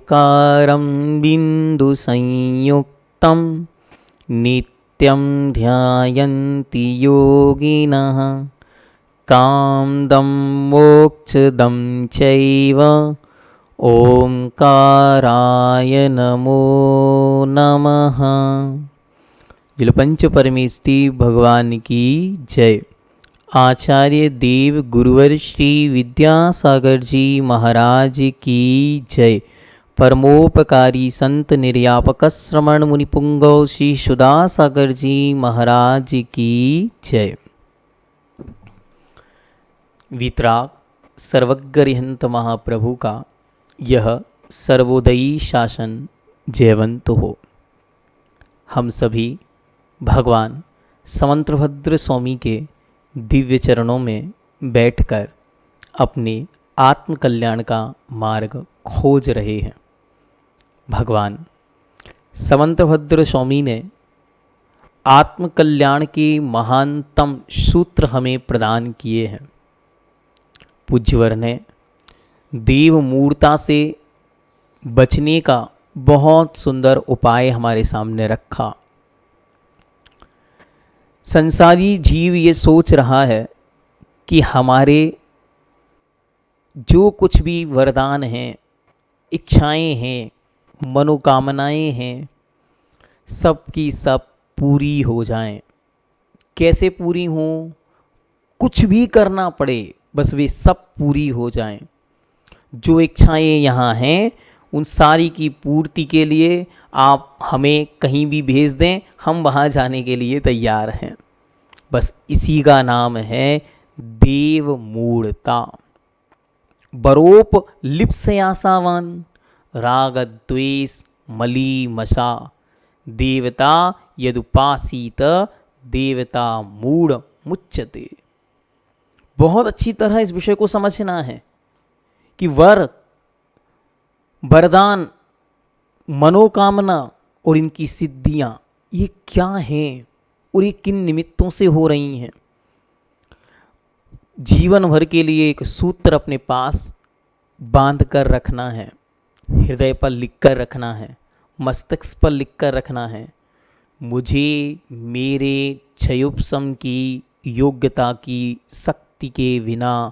ओंकारं बिन्दुसंयुक्तं नित्यं ध्यायन्ति योगिनः कामदं मोक्षदं चैव ओंकाराय नमो नमः। विलपंच परमेष्टि भगवान की जय। आचार्य देव गुरुवर श्री विद्यासागर जी महाराज की जय। परमोपकारी संत निर्यापक श्रमण मुनिपुंगव श्री सुदासागर जी महाराज की जय। वीतराग सर्वज्ञहंत महाप्रभु का यह सर्वोदयी शासन जयवंत हो। हम सभी भगवान समंतभद्र स्वामी के दिव्य चरणों में बैठकर अपने आत्म कल्याण का मार्ग खोज रहे हैं। भगवान समंतभद्र स्वामी ने आत्म कल्याण के महानतम सूत्र हमें प्रदान किए हैं। पूज्यवर ने देव मूर्ता से बचने का बहुत सुंदर उपाय हमारे सामने रखा। संसारी जीव ये सोच रहा है कि हमारे जो कुछ भी वरदान हैं, इच्छाएं हैं, मनोकामनाएं हैं, सब की सब पूरी हो जाएं। कैसे पूरी हों? कुछ भी करना पड़े, बस वे सब पूरी हो जाएं। जो इच्छाएं यहाँ हैं उन सारी की पूर्ति के लिए आप हमें कहीं भी भेज दें, हम वहाँ जाने के लिए तैयार हैं। बस इसी का नाम है देव मूढ़ता। बरोप लिप्सयासावान राग द्वेष मली मशा देवता यदुपासीत देवता मूढ़ मुच्यते। बहुत अच्छी तरह इस विषय को समझना है कि वरदान, मनोकामना और इनकी सिद्धियां ये क्या हैं और ये किन निमित्तों से हो रही हैं। जीवन भर के लिए एक सूत्र अपने पास बांध कर रखना है, हृदय पर लिख कर रखना है, मस्तिष्क पर लिख कर रखना है। मुझे मेरे क्षयोपशम की योग्यता की शक्ति के बिना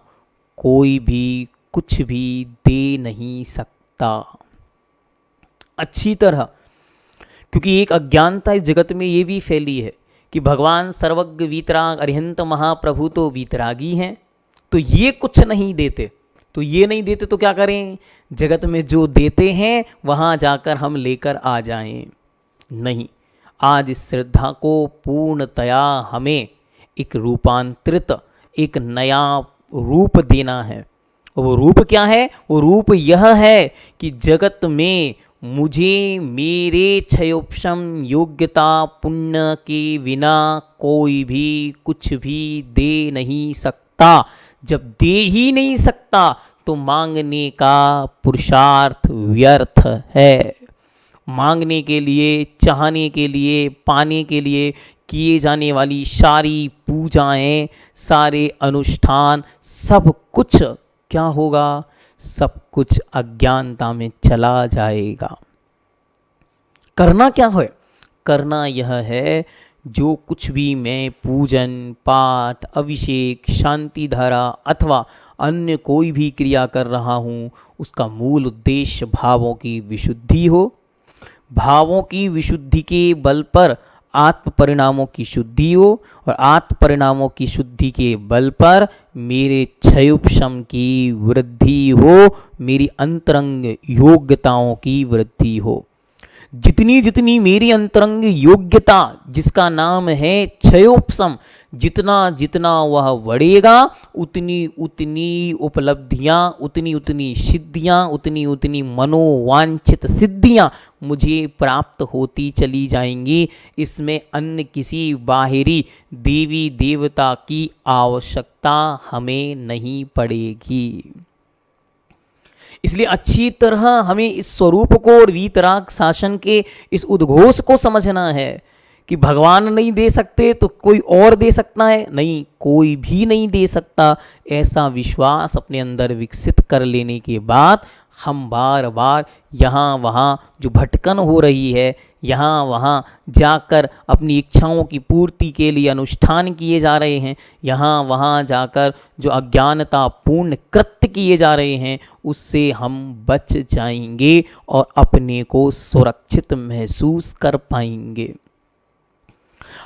कोई भी कुछ भी दे नहीं सकता। अच्छी तरह, क्योंकि एक अज्ञानता इस जगत में ये भी फैली है कि भगवान सर्वज्ञ वीतराग अरिहंत महाप्रभु तो वीतरागी हैं, तो ये कुछ नहीं देते। तो ये नहीं देते तो क्या करें? जगत में जो देते हैं वहाँ जाकर हम लेकर आ जाएं। नहीं, आज इस श्रद्धा को पूर्णतया हमें एक रूपांतरित, एक नया रूप देना है। और वो रूप क्या है? वो रूप यह है कि जगत में मुझे मेरे क्षयोपशम योग्यता पुण्य के बिना कोई भी कुछ भी दे नहीं सकता। जब दे ही नहीं सकता तो मांगने का पुरुषार्थ व्यर्थ है। मांगने के लिए, चाहने के लिए, पाने के लिए किए जाने वाली सारी पूजाएं, सारे अनुष्ठान, सब कुछ क्या होगा? सब कुछ अज्ञानता में चला जाएगा। करना क्या है? करना यह है, जो कुछ भी मैं पूजन, पाठ, अभिषेक, शांति धारा अथवा अन्य कोई भी क्रिया कर रहा हूँ, उसका मूल उद्देश्य भावों की विशुद्धि हो। भावों की विशुद्धि के बल पर आत्म परिणामों की शुद्धि हो, और आत्म परिणामों की शुद्धि के बल पर मेरे क्षयोपशम की वृद्धि हो, मेरी अंतरंग योग्यताओं की वृद्धि हो। जितनी जितनी मेरी अंतरंग योग्यता, जिसका नाम है क्षयोपशम, जितना जितना वह बढ़ेगा, उतनी उतनी उपलब्धियां, उतनी उतनी सिद्धियां, उतनी उतनी मनोवांछित सिद्धियां मुझे प्राप्त होती चली जाएंगी। इसमें अन्य किसी बाहरी देवी देवता की आवश्यकता हमें नहीं पड़ेगी। इसलिए अच्छी तरह हमें इस स्वरूप को और वीतराग शासन के इस उद्घोष को समझना है कि भगवान नहीं दे सकते तो कोई और दे सकता है? नहीं, कोई भी नहीं दे सकता। ऐसा विश्वास अपने अंदर विकसित कर लेने के बाद हम बार बार यहाँ वहाँ जो भटकन हो रही है, यहाँ वहाँ जाकर अपनी इच्छाओं की पूर्ति के लिए अनुष्ठान किए जा रहे हैं, यहाँ वहाँ जाकर जो अज्ञानता पूर्ण कृत्य किए जा रहे हैं, उससे हम बच जाएंगे और अपने को सुरक्षित महसूस कर पाएंगे।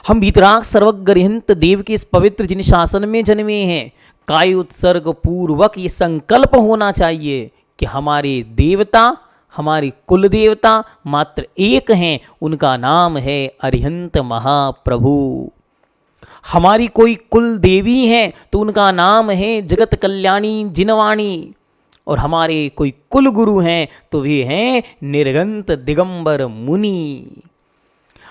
हम वीतराग सर्वज्ञ देव के इस पवित्र जिन शासन में जन्मे हैं, काय उत्सर्ग पूर्वक ये संकल्प होना चाहिए कि हमारे देवता, हमारे कुल देवता मात्र एक हैं, उनका नाम है अरिहंत महाप्रभु। हमारी कोई कुल देवी हैं तो उनका नाम है जगत कल्याणी जिनवाणी, और हमारे कोई कुल गुरु हैं तो वे हैं निर्गंत दिगंबर मुनि।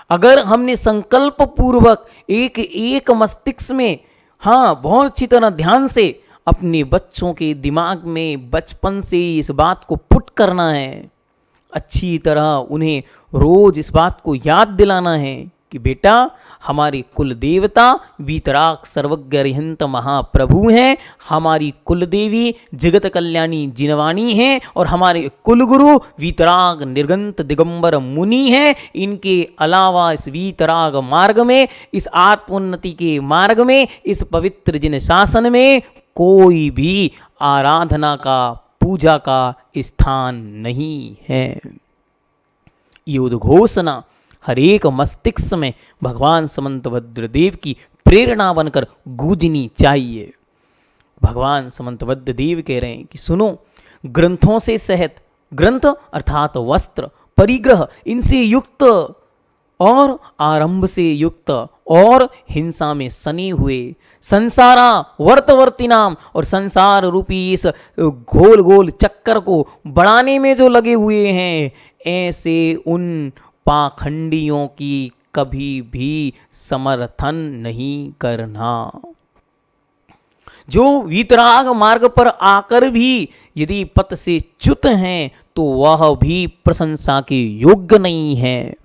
अगर हमने संकल्प पूर्वक एक एक मस्तिष्क में, हाँ बहुत अच्छी तरह ध्यान से अपने बच्चों के दिमाग में बचपन से इस बात को पुट करना है, अच्छी तरह उन्हें रोज इस बात को याद दिलाना है कि बेटा हमारे कुल देवता वीतराग सर्वज्ञ अरिहंत महाप्रभु हैं, हमारी कुल देवी जगत कल्याणी जिनवाणी हैं, और हमारे कुल गुरु वीतराग निर्गंत दिगंबर मुनि हैं। इनके अलावा इस वीतराग मार्ग में, इस आत्मोन्नति के मार्ग में, इस पवित्र जिन शासन में कोई भी आराधना का, पूजा का स्थान नहीं है। ये उद्घोषणा हर एक मस्तिष्क में भगवान समंतभद्र देव की प्रेरणा बनकर गूंजनी चाहिए। भगवान समंतभद्र देव कह रहे हैं कि सुनो, ग्रंथों से सहित, ग्रंथ अर्थात वस्त्र, परिग्रह, इनसे युक्त और आरंभ से युक्त और हिंसा में सने हुए संसारा वर्तवर्ती नाम और संसार रूपी इस गोल गोल चक्कर को बढ़ाने में जो लगे हुए हैं, ऐसे उन पाखंडियों की कभी भी समर्थन नहीं करना। जो वीतराग मार्ग पर आकर भी यदि पथ से च्युत हैं तो वह भी प्रशंसा के योग्य नहीं है।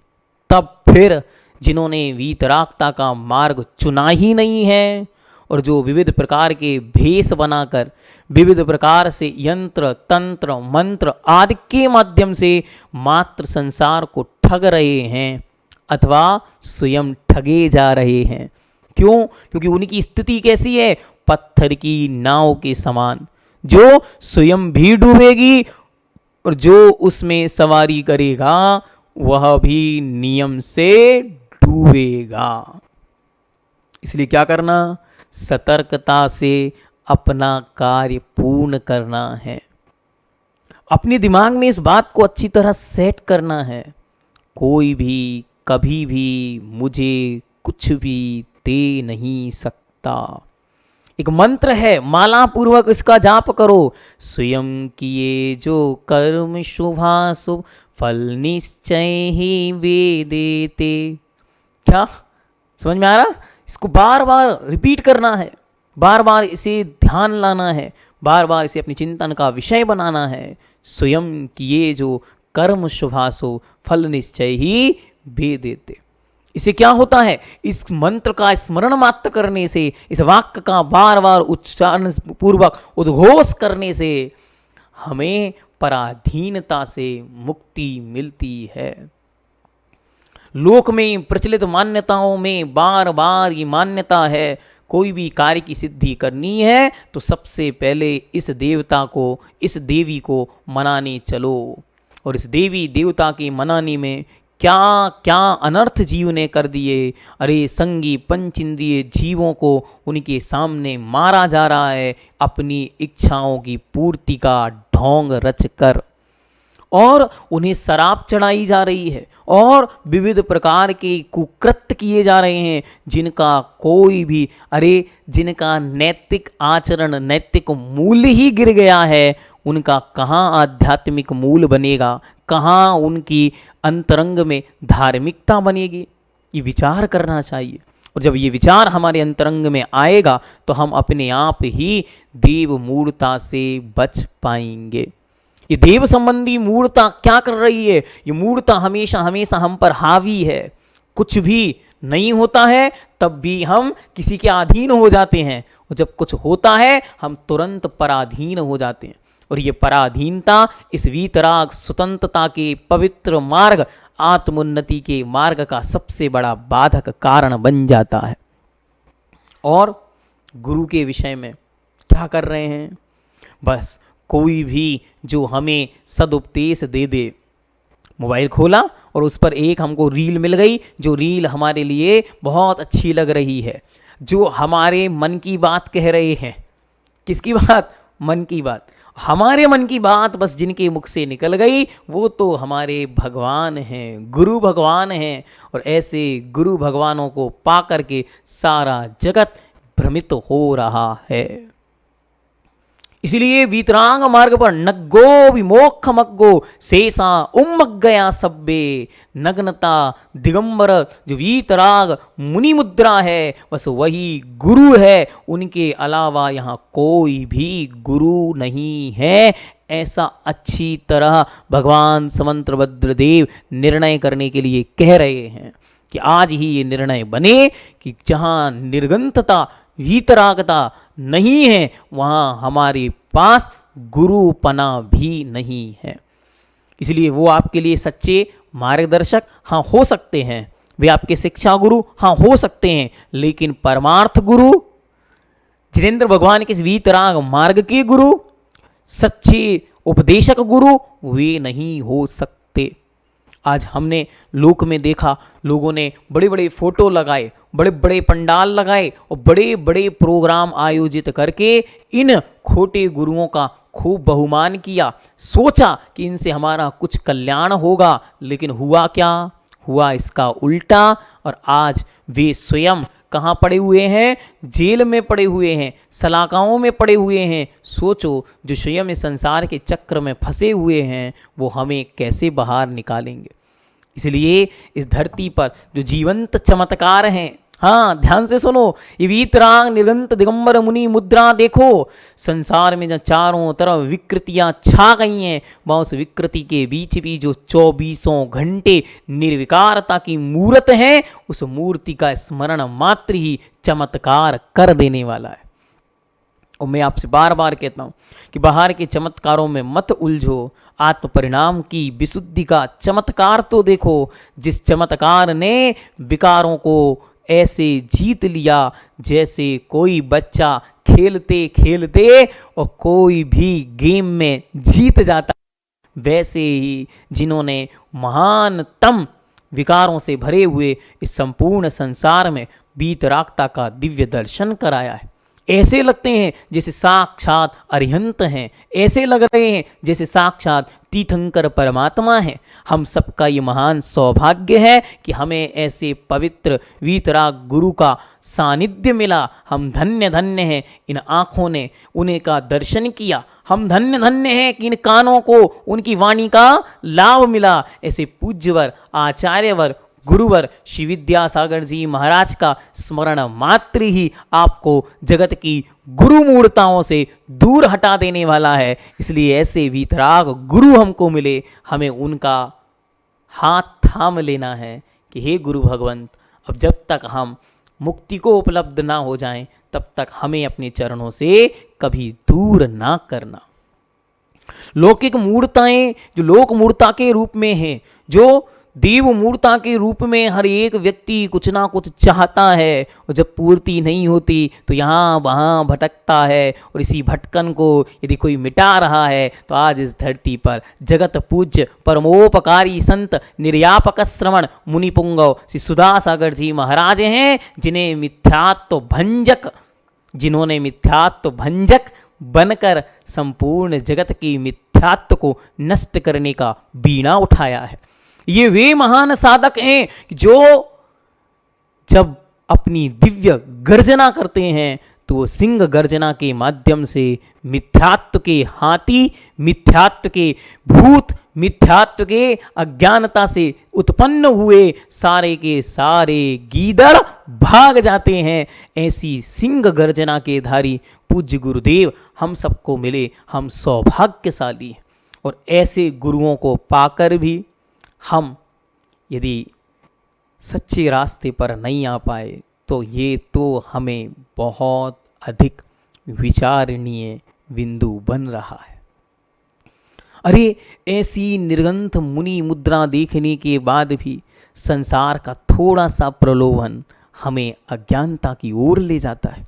तब फिर जिन्होंने वीतरागता का मार्ग चुना ही नहीं है और जो विविध प्रकार के भेष बनाकर, विविध प्रकार से यंत्र तंत्र मंत्र आदि के माध्यम से मात्र संसार को ठग रहे हैं अथवा स्वयं ठगे जा रहे हैं। क्यों? क्योंकि उनकी स्थिति कैसी है? पत्थर की नाव के समान, जो स्वयं भी डूबेगी और जो उसमें सवारी करेगा वह भी नियम से डूबेगा। इसलिए क्या करना? सतर्कता से अपना कार्य पूर्ण करना है। अपने दिमाग में इस बात को अच्छी तरह सेट करना है, कोई भी कभी भी मुझे कुछ भी दे नहीं सकता। एक मंत्र है, माला पूर्वक इसका जाप करो। स्वयं किए जो कर्म शुभाशुभ फल निश्चय ही वे देते। क्या समझ में आ रहा? इसको बार बार रिपीट करना है, बार बार इसे ध्यान लाना है, बार बार इसे अपनी चिंतन का विषय बनाना है। स्वयं किए जो कर्म शुभाशुभ फल निश्चय ही वे देते। इसे क्या होता है? इस मंत्र का स्मरण मात्र करने से, इस वाक्य का बार बार उच्चारण पूर्वक उद्घोष करने से हमें पराधीनता से मुक्ति मिलती है। लोक में प्रचलित मान्यताओं में बार बार ये मान्यता है, कोई भी कार्य की सिद्धि करनी है तो सबसे पहले इस देवता को, इस देवी को मनाने चलो। और इस देवी देवता के मनाने में क्या क्या अनर्थ जीव ने कर दिए। अरे संगी पंचेंद्रिय जीवों को उनके सामने मारा जा रहा है अपनी इच्छाओं की पूर्ति का ढोंग रचकर, और उन्हें शराब चढ़ाई जा रही है और विविध प्रकार के कुकृत्य किए जा रहे हैं जिनका कोई भी, अरे जिनका नैतिक आचरण, नैतिक मूल्य ही गिर गया है, उनका कहाँ आध्यात्मिक मूल बनेगा, कहाँ उनकी अंतरंग में धार्मिकता बनेगी। ये विचार करना चाहिए। और जब ये विचार हमारे अंतरंग में आएगा तो हम अपने आप ही देव मूर्ता से बच पाएंगे। ये देव संबंधी मूर्ता क्या कर रही है? ये मूर्ता हमेशा हमेशा हम पर हावी है। कुछ भी नहीं होता है तब भी हम किसी के अधीन हो जाते हैं, और जब कुछ होता है हम तुरंत पराधीन हो जाते हैं। और ये पराधीनता इस वीतराग स्वतंत्रता के पवित्र मार्ग आत्मोन्नति के मार्ग का सबसे बड़ा बाधक कारण बन जाता है। और गुरु के विषय में क्या कर रहे हैं? बस कोई भी जो हमें सदुपदेश दे दे, मोबाइल खोला और उस पर एक हमको रील मिल गई, जो रील हमारे लिए बहुत अच्छी लग रही है, जो हमारे मन की बात कह रहे हैं। किसकी बात? मन की बात। हमारे मन की बात बस जिनके मुख से निकल गई वो तो हमारे भगवान हैं, गुरु भगवान हैं। और ऐसे गुरु भगवानों को पा करके सारा जगत भ्रमित हो रहा है। इसलिए वीतराग मार्ग पर नग्गो विमोक्ष मग्गो शेषा उम्मग गया सब्बे। नग्नता दिगंबर जो वीतराग मुनि मुद्रा है, बस वही गुरु है, उनके अलावा यहाँ कोई भी गुरु नहीं है। ऐसा अच्छी तरह भगवान समंतभद्र देव निर्णय करने के लिए कह रहे हैं कि आज ही ये निर्णय बने कि जहाँ निर्गंतता वीतरागता नहीं है वहाँ हमारे पास गुरुपना भी नहीं है। इसलिए वो आपके लिए सच्चे मार्गदर्शक हाँ हो सकते हैं, वे आपके शिक्षा गुरु हाँ हो सकते हैं, लेकिन परमार्थ गुरु, जिनेंद्र भगवान के इस वीतराग मार्ग के गुरु, सच्चे उपदेशक गुरु वे नहीं हो सकते। आज हमने लोक में देखा, लोगों ने बड़े बड़े फोटो लगाए, बड़े बड़े पंडाल लगाए और बड़े बड़े प्रोग्राम आयोजित करके इन खोटे गुरुओं का खूब बहुमान किया, सोचा कि इनसे हमारा कुछ कल्याण होगा, लेकिन हुआ क्या? हुआ इसका उल्टा। और आज वे स्वयं कहाँ पड़े हुए हैं? जेल में पड़े हुए हैं, सलाखाओं में पड़े हुए हैं। सोचो, जो स्वयं इस संसार के चक्र में फंसे हुए हैं वो हमें कैसे बाहर निकालेंगे? इसलिए इस धरती पर जो जीवंत चमत्कार हैं, हाँ ध्यान से सुनो, ये वीतराग निर्गंत दिगंबर मुनि मुद्रा देखो। संसार में जो चारों तरफ विकृतियां छा गई हैं, वह उस विकृति के बीच भी जो 24 घंटे निर्विकारता की मूर्त है, उस मूर्ति का स्मरण मात्र ही चमत्कार कर देने वाला है। और मैं आपसे बार बार कहता हूं कि बाहर के चमत्कारों में मत उलझो, आत्म परिणाम की विशुद्धि का चमत्कार तो देखो, जिस चमत्कार ने विकारों को ऐसे जीत लिया जैसे कोई बच्चा खेलते खेलते और कोई भी गेम में जीत जाता, वैसे ही जिन्होंने महानतम विकारों से भरे हुए इस संपूर्ण संसार में वीतरागता का दिव्य दर्शन कराया है। ऐसे लगते हैं जैसे साक्षात अरिहंत हैं, ऐसे लग रहे हैं जैसे साक्षात तीर्थंकर परमात्मा हैं। हम सबका ये महान सौभाग्य है कि हमें ऐसे पवित्र वीतराग गुरु का सानिध्य मिला। हम धन्य धन्य हैं, इन आँखों ने उन्हें का दर्शन किया। हम धन्य धन्य हैं कि इन कानों को उनकी वाणी का लाभ मिला। ऐसे पूज्यवर आचार्यवर गुरुवर श्री विद्यासागर जी महाराज का स्मरण मात्र ही आपको जगत की गुरु मूर्ताओं से दूर हटा देने वाला है। इसलिए ऐसे वीतराग गुरु हमको मिले, हमें उनका हाथ थाम लेना है कि हे गुरु भगवंत, अब जब तक हम मुक्ति को उपलब्ध ना हो जाएं, तब तक हमें अपने चरणों से कभी दूर ना करना। लौकिक मूर्ताएं जो लोक मूर्ता के रूप में हैं, जो देव मूर्ता के रूप में हर एक व्यक्ति कुछ ना कुछ चाहता है, और जब पूर्ति नहीं होती तो यहाँ वहाँ भटकता है। और इसी भटकन को यदि कोई मिटा रहा है तो आज इस धरती पर जगत पूज्य परमोपकारी संत निर्यापक श्रवण मुनि पुंगव श्री सुधासागर जी महाराज हैं, जिन्होंने मिथ्यात्व भंजक बनकर संपूर्ण जगत की मिथ्यात्व को नष्ट करने का बीड़ा उठाया है। ये वे महान साधक हैं जो जब अपनी दिव्य गर्जना करते हैं तो वो सिंह गर्जना के माध्यम से मिथ्यात्व के हाथी, मिथ्यात्व के भूत, मिथ्यात्व के अज्ञानता से उत्पन्न हुए सारे के सारे गीदड़ भाग जाते हैं। ऐसी सिंह गर्जना के धारी पूज्य गुरुदेव हम सबको मिले, हम सौभाग्यशाली। और ऐसे गुरुओं को पाकर भी हम यदि सच्चे रास्ते पर नहीं आ पाए तो ये तो हमें बहुत अधिक विचारणीय बिंदु बन रहा है। अरे ऐसी निर्गंथ मुनि मुद्रा देखने के बाद भी संसार का थोड़ा सा प्रलोभन हमें अज्ञानता की ओर ले जाता है।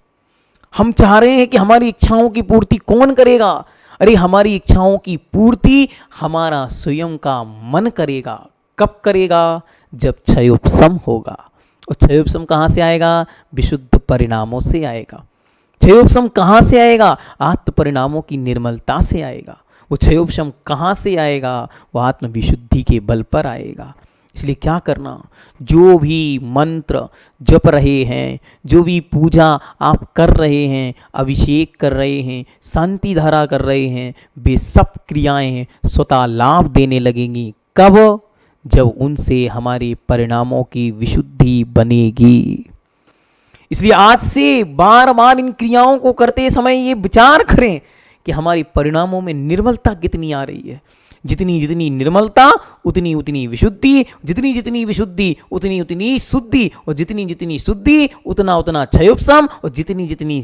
हम चाह रहे हैं कि हमारी इच्छाओं की पूर्ति कौन करेगा? अरे हमारी इच्छाओं की पूर्ति हमारा स्वयं का मन करेगा। कब करेगा? जब क्षयोपशम होगा। और क्षयोपशम कहाँ से आएगा? विशुद्ध परिणामों से आएगा। क्षयोपशम कहाँ से आएगा? आत्म परिणामों की निर्मलता से आएगा। वो क्षयोपशम कहाँ से आएगा? वो आत्म विशुद्धि के बल पर आएगा। इसलिए क्या करना? जो भी मंत्र जप रहे हैं, जो भी पूजा आप कर रहे हैं, अभिषेक कर रहे हैं, शांति धारा कर रहे हैं, वे सब क्रियाएं स्वतः लाभ देने लगेंगी। कब? जब उनसे हमारे परिणामों की विशुद्धि बनेगी। इसलिए आज से बार बार इन क्रियाओं को करते समय ये विचार करें कि हमारी परिणामों में निर्मलता कितनी आ रही है। जितनी जितनी निर्मलता उतनी उतनी विशुद्धि, जितनी जितनी विशुद्धि उतनी उतनी शुद्धि, और जितनी जितनी शुद्धि उतना उतना क्षयोपशम, और जितनी जितनी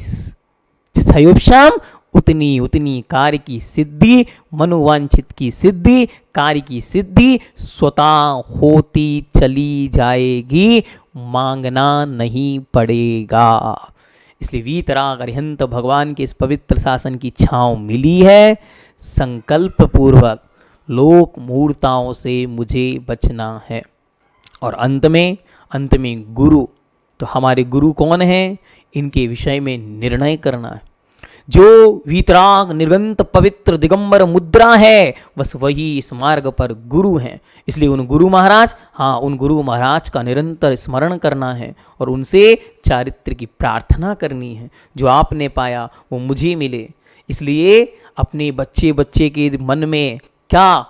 क्षयोपशम उतनी उतनी कार्य की सिद्धि, मनोवांछित की सिद्धि, कार्य की सिद्धि स्वतः होती चली जाएगी, मांगना नहीं पड़ेगा। इसलिए वीतराग अरिहंत भगवान के इस पवित्र शासन की छांव मिली है। संकल्प पूर्वक लोक मूर्ताओं से मुझे बचना है। और अंत में गुरु, तो हमारे गुरु कौन हैं? इनके विषय में निर्णय करना है। जो वीतराग निर्गंत पवित्र दिगंबर मुद्रा है, बस वही इस मार्ग पर गुरु हैं। इसलिए उन गुरु महाराज का निरंतर स्मरण करना है और उनसे चारित्र की प्रार्थना करनी है। जो आपने पाया वो मुझे मिले। इसलिए अपने बच्चे के मन में क्या,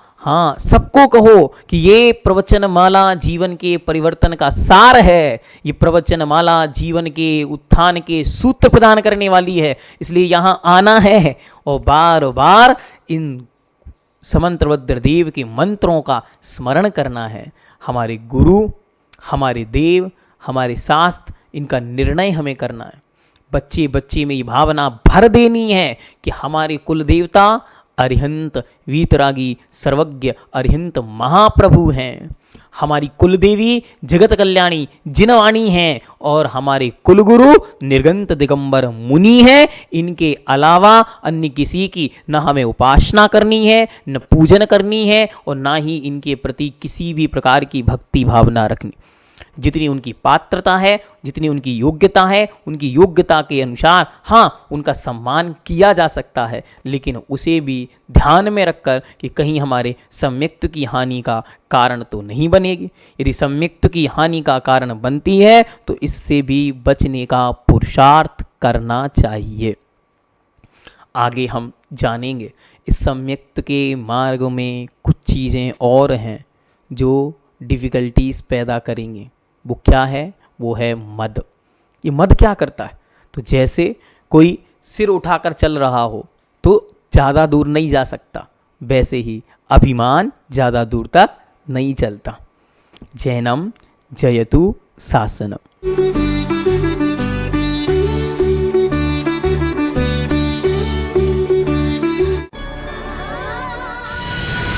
सबको कहो कि ये प्रवचनमाला जीवन के परिवर्तन का सार है। ये प्रवचनमाला जीवन के उत्थान के सूत्र प्रदान करने वाली है। इसलिए यहाँ आना है और बार बार इन समंत्रभद्र देव के मंत्रों का स्मरण करना है। हमारे गुरु, हमारे देव, हमारे शास्त्र, इनका निर्णय हमें करना है। बच्चे में ये भावना भर देनी है कि हमारे कुल देवता अरिहंत वीतरागी सर्वज्ञ अरिहंत महाप्रभु हैं। हमारी कुलदेवी जगत कल्याणी जिनवाणी हैं और हमारे कुलगुरु निर्गंत दिगंबर मुनि हैं। इनके अलावा अन्य किसी की न हमें उपासना करनी है, न पूजन करनी है, और ना ही इनके प्रति किसी भी प्रकार की भक्ति भावना रखनी। जितनी उनकी पात्रता है, जितनी उनकी योग्यता है, उनकी योग्यता के अनुसार उनका सम्मान किया जा सकता है, लेकिन उसे भी ध्यान में रखकर कि कहीं हमारे सम्यक्त की हानि का कारण तो नहीं बनेगी। यदि सम्यक्त की हानि का कारण बनती है तो इससे भी बचने का पुरुषार्थ करना चाहिए। आगे हम जानेंगे इस सम्यक्त के मार्ग में कुछ चीज़ें और हैं जो डिफ़िकल्टीज पैदा करेंगे। वो क्या है? वो है मद। ये मद क्या करता है? तो जैसे कोई सिर उठाकर चल रहा हो तो ज़्यादा दूर नहीं जा सकता, वैसे ही अभिमान ज़्यादा दूर तक नहीं चलता। जैनम जयतु शासनम।